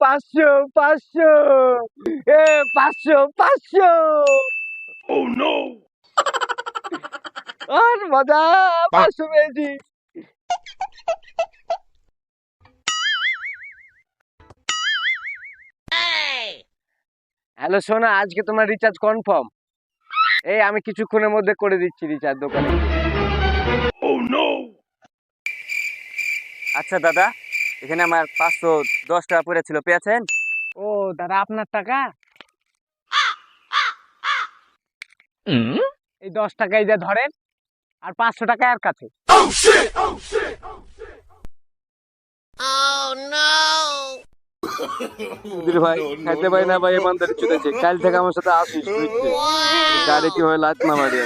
500 500 এ 500 500 আর মজা 500 পেয়েছি। হ্যালো সোনা, আজকে তোমার রিচার্জ কনফার্ম। এই আমি কিছুক্ষণের মধ্যে করে দিচ্ছি রিচার্জ দোকানে। আচ্ছা দাদা, এখানে আমার 510 টাকা পড়েছিল, পেয়েছেন? ও দাদা, আপনার টাকা এই 10 টাকাই যা ধরেন, আর 500 টাকা আর কাছে। ভাই খাইতে পারি না ভাই, ইমানদারি চুদেছে। কাল থেকে আমার সাথে আসিস, গাড়ি কি হয় লাত না মারি।